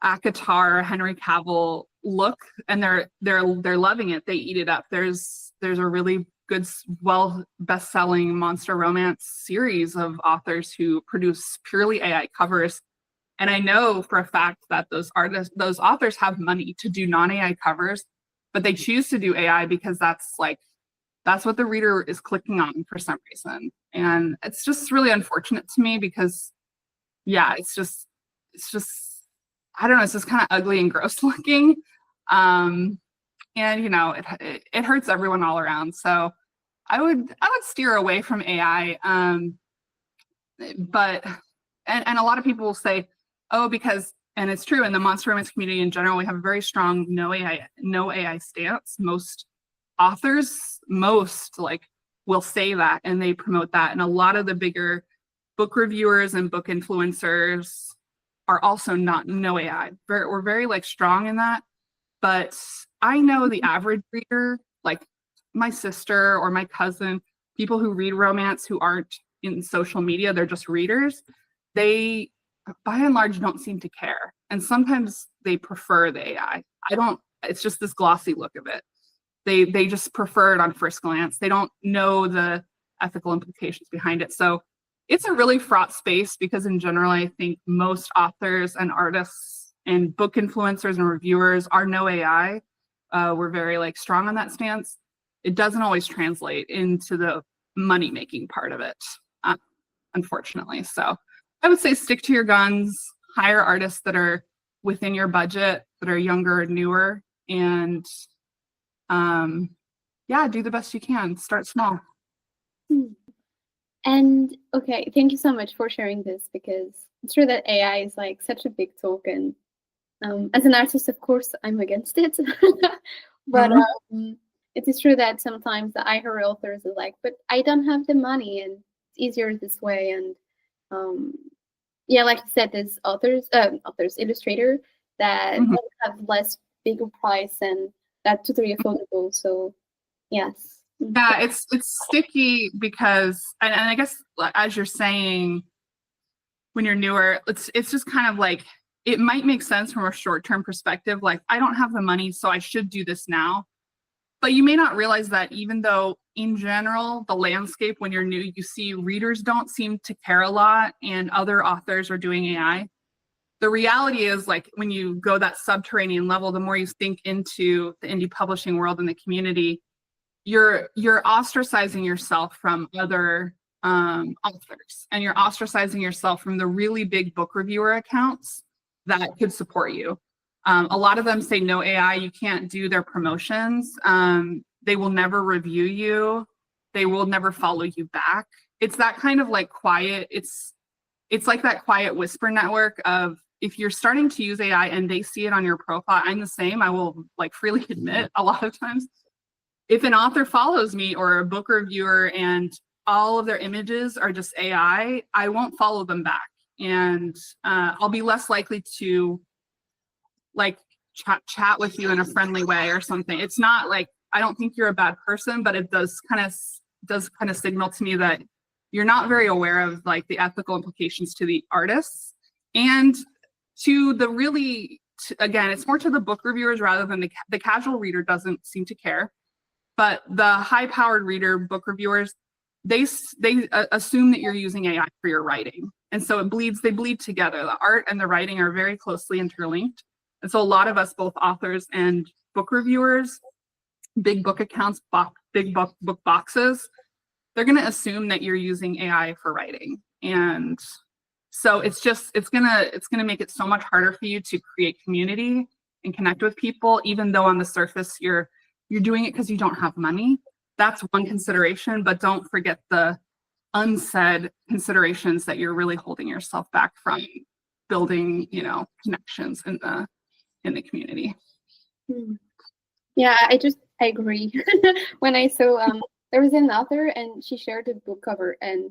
A: ACOTAR Henry Cavill look, and they're loving it. They eat it up. There's a really good, best-selling monster romance series of authors who produce purely AI covers. And I know for a fact that those authors have money to do non-AI covers, but they choose to do AI because that's what the reader is clicking on for some reason. And it's just really unfortunate to me because, yeah, it's just, I don't know, it's just kind of ugly and gross looking. And it hurts everyone all around. So I would steer away from AI. But a lot of people will say, oh, because, and it's true, in the monster romance community in general, we have a very strong no AI stance. Most authors will say that, and they promote that. And a lot of the bigger book reviewers and book influencers are also no AI. We're very strong in that. But I know the average reader, like my sister or my cousin, people who read romance who aren't in social media, they're just readers, they by and large don't seem to care. And sometimes they prefer the AI. It's just this glossy look of it. They just prefer it on first glance. They don't know the ethical implications behind it. So it's a really fraught space because in general, I think most authors and artists and book influencers and reviewers are no AI. We're very strong on that stance. It doesn't always translate into the money-making part of it, unfortunately. So I would say stick to your guns, hire artists that are within your budget, that are younger and newer, and do the best you can. Start small.
C: And okay, thank you so much for sharing this, because it's true that AI is such a big talk, and as an artist, of course, I'm against it. But it is true that sometimes I hear authors are like, but I don't have the money and it's easier this way. And like you said, there's Illustrator that have less bigger price and that's totally affordable. So yes.
A: Yeah, it's sticky because, and I guess as you're saying, when you're newer, it's just kind of it might make sense from a short-term perspective, I don't have the money, so I should do this now. But you may not realize that even though in general, the landscape when you're new, you see readers don't seem to care a lot and other authors are doing AI. the reality is, like, when you go that subterranean level, the more you think into the indie publishing world and the community, you're ostracizing yourself from other authors, and you're ostracizing yourself from the really big book reviewer accounts that could support you. A lot of them say no AI, you can't do their promotions. They will never review you. They will never follow you back. It's that kind of like quiet, it's like that quiet whisper network of, if you're starting to use AI and they see it on your profile, I'm the same, I will like freely admit a lot of times, if an author follows me or a book reviewer and all of their images are just AI, I won't follow them back. And I'll be less likely to like chat with you in a friendly way or something. It's not like, I don't think you're a bad person, but it does kind of signal to me that you're not very aware of like the ethical implications to the artists and to the really, again, it's more to the book reviewers rather than the casual reader doesn't seem to care. But the high-powered reader, book reviewers, they assume that you're using AI for your writing. And so they bleed together. The art and the writing are very closely interlinked. And so a lot of us, both authors and book reviewers, big book accounts, big book boxes, they're going to assume that you're using AI for writing. And so it's gonna make it so much harder for you to create community and connect with people, even though on the surface you're doing it because you don't have money. That's one consideration, but don't forget the unsaid considerations that you're really holding yourself back from building, connections in the community.
C: Yeah, I agree. When I saw there was an author and she shared a book cover, and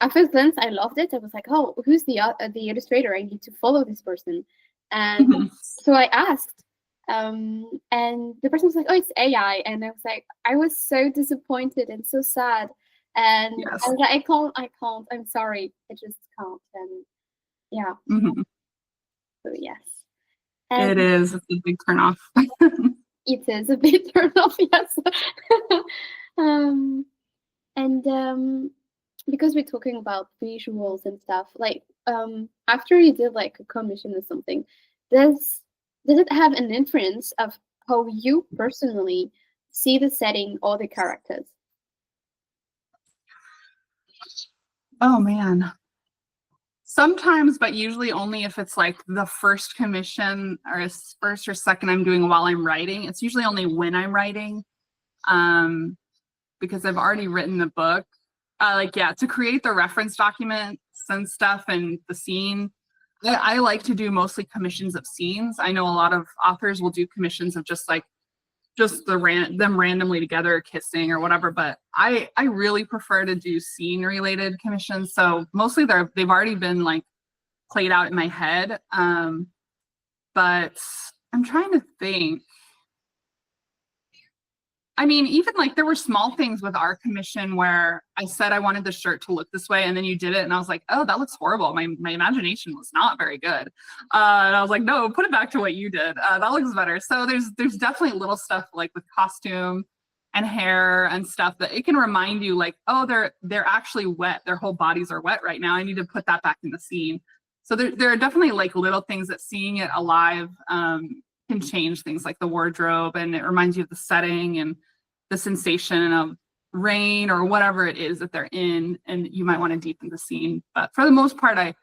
C: at first glance I loved it. I was like, oh, who's the illustrator? I need to follow this person. And so I asked, and the person was like, oh, it's AI. And I was like, I was so disappointed and so sad. And
A: yes.
C: I was like, I can't, I'm sorry, I just can't. And yeah. So yes.
A: It's a big turnoff.
C: It is a big turnoff, yes. Because we're talking about visuals and stuff, like after you did like a commission or something, does it have an influence of how you personally see the setting or the characters?
A: Oh man. Sometimes, but usually only if it's like the first commission or first or second I'm doing while I'm writing. It's usually only when I'm writing, because I've already written the book. To create the reference documents and stuff and the scene, I like to do mostly commissions of scenes. I know a lot of authors will do commissions of just them randomly together kissing or whatever, but I really prefer to do scene related commissions. So mostly they've already been like played out in my head. But I'm trying to think. I mean, even like there were small things with our commission where I said I wanted the shirt to look this way, and then you did it, and I was like, oh, that looks horrible. My imagination was not very good. And I was like, no, put it back to what you did. That looks better. So there's definitely little stuff like with costume and hair and stuff that it can remind you like, oh, they're actually wet. Their whole bodies are wet right now. I need to put that back in the scene. So there are definitely like little things that seeing it alive can change things like the wardrobe, and it reminds you of the setting and the sensation of rain or whatever it is that they're in, and you might want to deepen the scene. But for the most part, I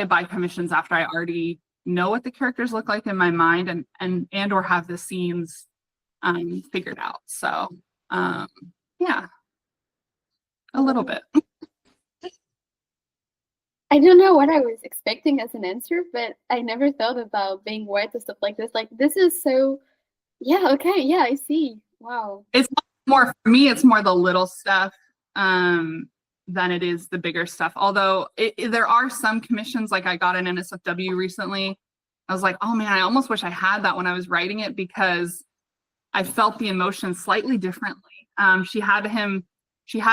A: buy commissions after I already know what the characters look like in my mind and or have the scenes figured out. So yeah, a little bit.
C: I don't know what I was expecting as an answer, but I never thought about being wet and stuff like this. Like, this is so, yeah, okay, yeah, I see. Wow.
A: It's more, for me, it's more the little stuff than it is the bigger stuff. Although there are some commissions, like I got an NSFW recently. I was like, oh man, I almost wish I had that when I was writing it, because I felt the emotion slightly differently. She had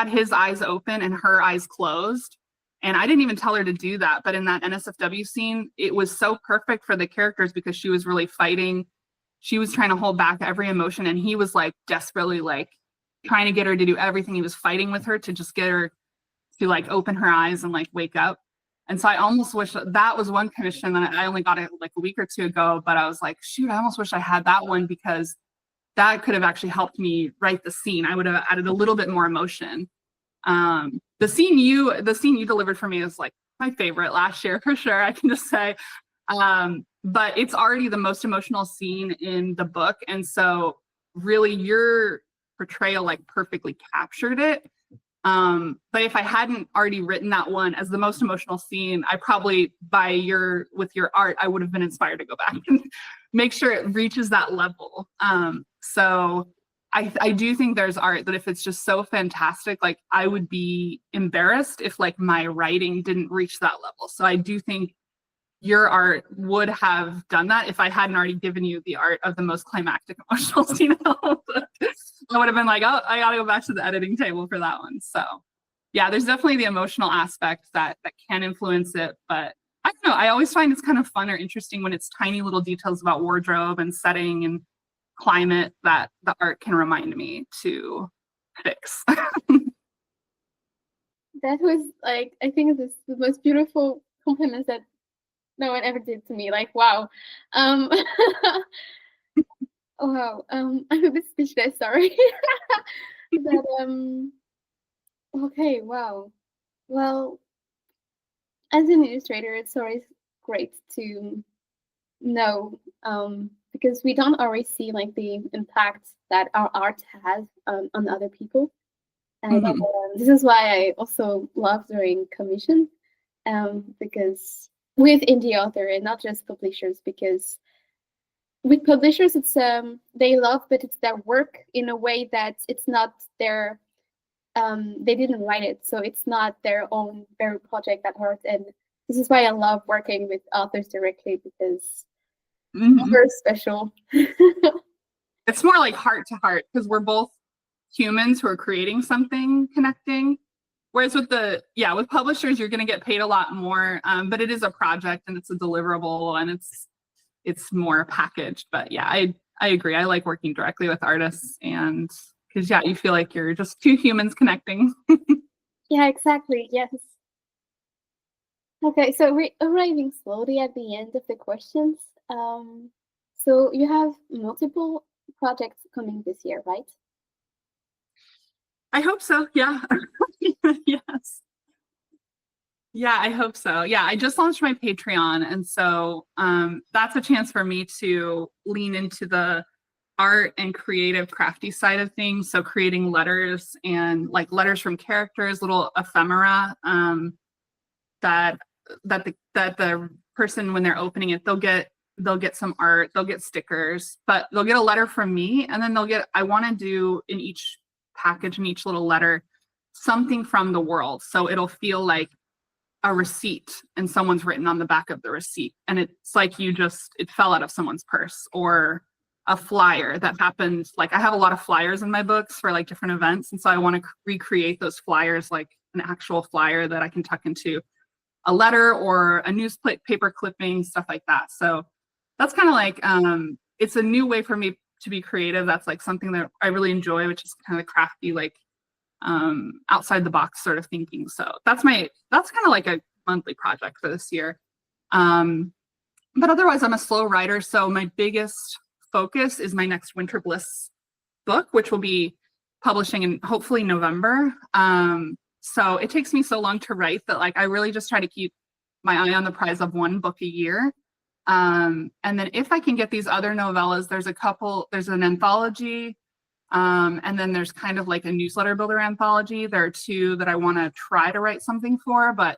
A: his eyes open and her eyes closed. And I didn't even tell her to do that. But in that NSFW scene, it was so perfect for the characters because she was really fighting. She was trying to hold back every emotion. And he was like desperately like trying to get her to do everything. He was fighting with her to just get her to like open her eyes and like wake up. And so I almost wish that was one commission that I only got it like a week or two ago, but I was like, shoot, I almost wish I had that one because that could have actually helped me write the scene. I would have added a little bit more emotion. The scene you delivered for me is like my favorite last year for sure. I can just say, but it's already the most emotional scene in the book. And so really your portrayal like perfectly captured it. But if I hadn't already written that one as the most emotional scene, I probably with your art, I would have been inspired to go back and make sure it reaches that level. So I do think there's art that if it's just so fantastic, like I would be embarrassed if like my writing didn't reach that level. So I do think your art would have done that if I hadn't already given you the art of the most climactic emotional scene in the whole book. I would have been like, oh, I gotta go back to the editing table for that one. So yeah, there's definitely the emotional aspect that can influence it. But I don't know, I always find it's kind of fun or interesting when it's tiny little details about wardrobe and setting and climate that the art can remind me to fix.
C: That was like, I think this is the most beautiful compliments that no one ever did to me. Like, wow. Wow. I'm a bit speechless, sorry. But okay, wow. Well, as an illustrator, it's always great to know, because we don't always see like the impact that our art has on other people. And this is why I also love doing commission, because with indie author and not just publishers, because with publishers it's they love, but it's their work in a way that it's not their they didn't write it, so it's not their own very project at heart. And this is why I love working with authors directly, because they're special.
A: It's more like heart to heart because we're both humans who are creating something, connecting. Whereas with with publishers, you're going to get paid a lot more, but it is a project and it's a deliverable and it's more packaged. But yeah, I agree. I like working directly with artists, and because you feel like you're just two humans connecting.
C: Yeah, exactly. Yes. Okay, so we're arriving slowly at the end of the questions. So you have multiple projects coming this year, right?
A: I hope so. Yeah. Yes. Yeah, I hope so. Yeah, I just launched my Patreon, and so that's a chance for me to lean into the art and creative crafty side of things. So creating letters and like letters from characters, little ephemera that the person, when they're opening it, they'll get some art, they'll get stickers, but they'll get a letter from me, and then I want to do in each package, in each little letter, something from the world. So it'll feel like a receipt and someone's written on the back of the receipt. And it's like it fell out of someone's purse, or a flyer that happened. Like I have a lot of flyers in my books for like different events. And so I want to recreate those flyers, like an actual flyer that I can tuck into a letter or a newspaper clipping, stuff like that. So that's kind of like, it's a new way for me to be creative. That's like something that I really enjoy, which is kind of crafty, like outside the box sort of thinking. So that's kind of like a monthly project for this year. But otherwise I'm a slow writer. So my biggest focus is my next Winter Bliss book, which will be publishing in hopefully November. So it takes me so long to write that like I really just try to keep my eye on the prize of one book a year. And then if I can get these other novellas, there's an anthology, and then there's kind of like a newsletter builder anthology. There are two that I want to try to write something for, but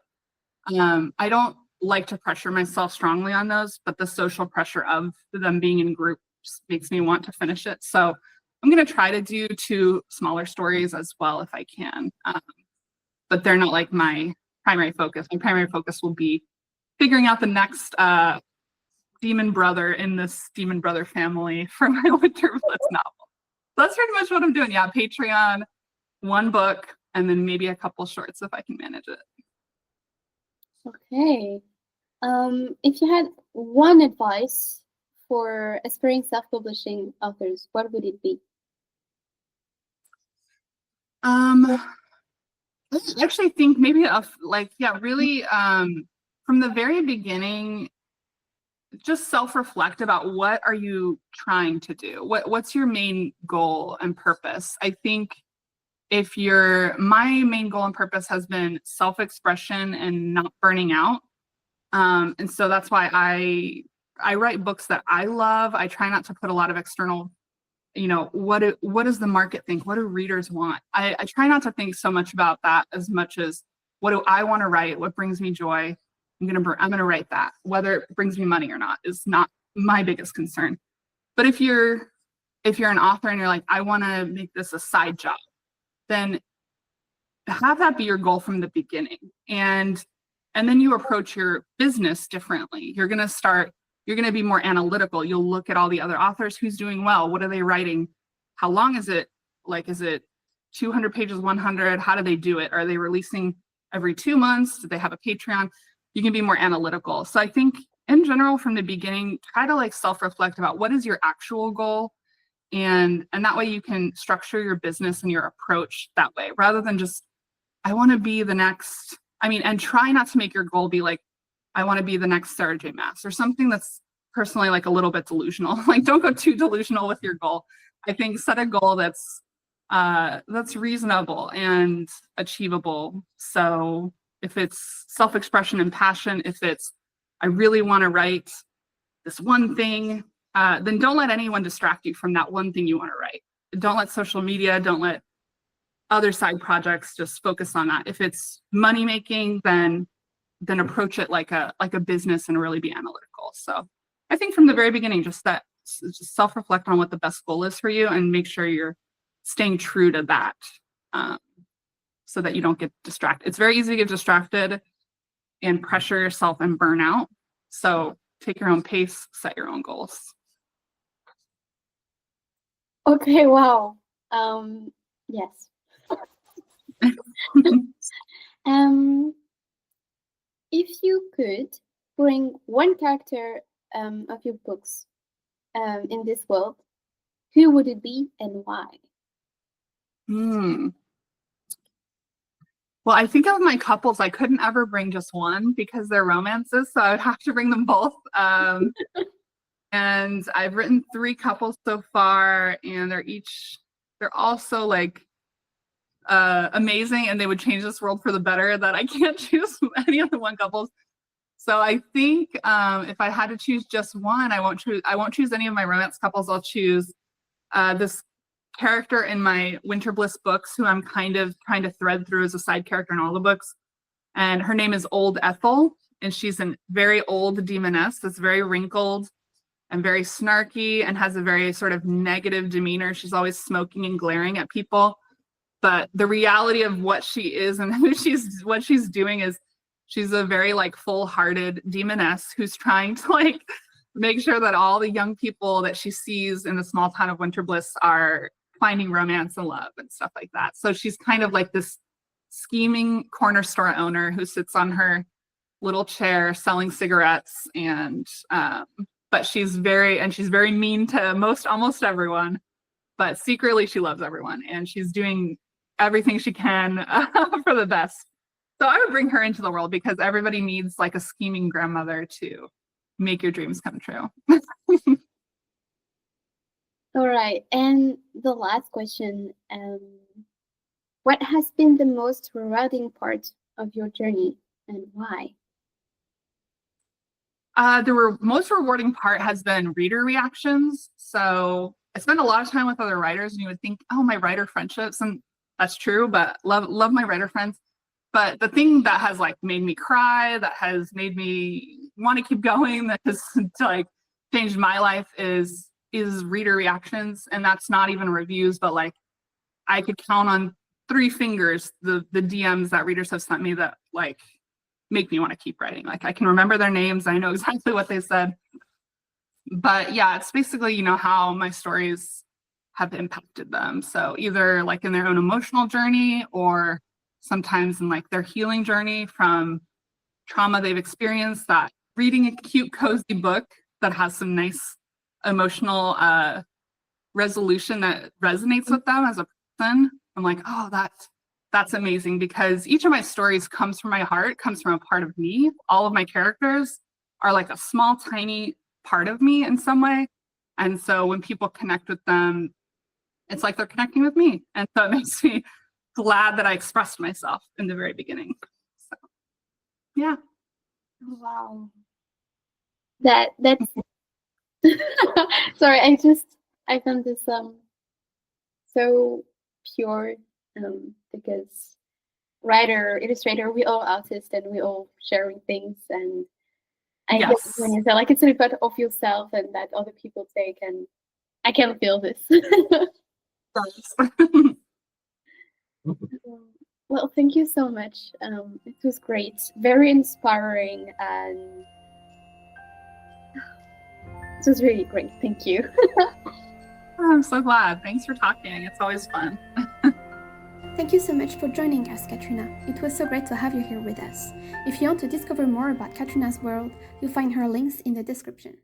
A: I don't like to pressure myself strongly on those, but the social pressure of them being in groups makes me want to finish it. So I'm going to try to do two smaller stories as well if I can, but they're not like my primary focus. My primary focus will be figuring out the next demon brother in this demon brother family for my Winter Bliss novel. That's pretty much what I'm doing. Yeah, Patreon, one book, and then maybe a couple shorts if I can manage it.
C: Okay. If you had one advice for aspiring self-publishing authors, what would it be?
A: I actually think maybe really from the very beginning, just self-reflect about what are you trying to do? What's your main goal and purpose? I think my main goal and purpose has been self-expression and not burning out. And so that's why I write books that I love. I try not to put a lot of external, what does the market think? What do readers want? I try not to think so much about that as much as what do I want to write? What brings me joy? I'm gonna write that. Whether it brings me money or not is not my biggest concern. But if you're an author and you're like, I want to make this a side job, then have that be your goal from the beginning. And then you approach your business differently. You're gonna be more analytical. You'll look at all the other authors, who's doing well, what are they writing? How long is it? Like, is it 200 pages, 100? How do they do it? Are they releasing every 2 months? Do they have a Patreon? You can be more analytical. So I think in general, from the beginning, try to self-reflect about what is your actual goal. And that way you can structure your business and your approach that way, rather than just, I want to be the next, and try not to make your goal be like, I want to be the next Sarah J. Maas or something that's personally a little bit delusional. Don't go too delusional with your goal. I think set a goal that's reasonable and achievable. So if it's self-expression and passion, if it's, I really want to write this one thing, then don't let anyone distract you from that one thing you want to write. Don't let social media, don't let other side projects just focus on that. If it's money making, then approach it like a business and really be analytical. So I think from the very beginning, just self-reflect on what the best goal is for you and make sure you're staying true to that, so that you don't get distracted. It's very easy to get distracted and pressure yourself and burn out. So take your own pace, set your own goals.
C: Okay, wow. Yes. If you could bring one character of your books in this world, who would it be and why?
A: Well, I think of my couples, I couldn't ever bring just one because they're romances, so I would have to bring them both. And I've written 3 couples so far, and they're all so amazing, and they would change this world for the better, that I can't choose any of the one couples. So I think if I had to choose just one, I won't choose any of my romance couples. I'll choose this character in my Winter Bliss books, who I'm kind of trying to thread through as a side character in all the books. And her name is Old Ethel, and she's a very old demoness that's very wrinkled and very snarky and has a very sort of negative demeanor. She's always smoking and glaring at people. But the reality of what she is and what she's doing is she's a very full-hearted demoness who's trying to make sure that all the young people that she sees in the small town of Winter Bliss are finding romance and love and stuff like that. So she's kind of like this scheming corner store owner who sits on her little chair selling cigarettes, and but she's very mean to almost everyone, but secretly she loves everyone, and she's doing everything she can for the best. So I would bring her into the world because everybody needs a scheming grandmother to make your dreams come true.
C: All right, and the last question, what has been the most rewarding part of your journey and why?
A: The most rewarding part has been reader reactions. So I spend a lot of time with other writers, and you would think, oh, my writer friendships, and that's true, but love my writer friends. But the thing that has made me cry, that has made me want to keep going, that has changed my life is reader reactions. And that's not even reviews, but I could count on 3 fingers the DMs that readers have sent me that make me want to keep writing. I can remember their names, I know exactly what they said. But yeah, it's basically how my stories have impacted them. So either in their own emotional journey, or sometimes in their healing journey from trauma they've experienced, that reading a cute, cozy book that has some nice emotional resolution that resonates with them as a person, I'm like, oh, that that's amazing because each of my stories comes from my heart, comes from a part of me. All of my characters are like a small, tiny part of me in some way. And so when people connect with them, it's like they're connecting with me. And so it makes me glad that I expressed myself in the very beginning. So, yeah.
C: Wow. That's sorry, I found this so pure because writer, illustrator, we all artists and we all sharing things, and I get
A: Yes.
C: when you say like it's a part of yourself and that other people take, and I can feel this. Well, thank you so much. It was great, very inspiring, and it was really great. Thank you.
A: I'm so glad. Thanks for talking. It's always fun.
B: Thank you so much for joining us, Catrina. It was so great to have you here with us. If you want to discover more about Catrina's world, you'll find her links in the description.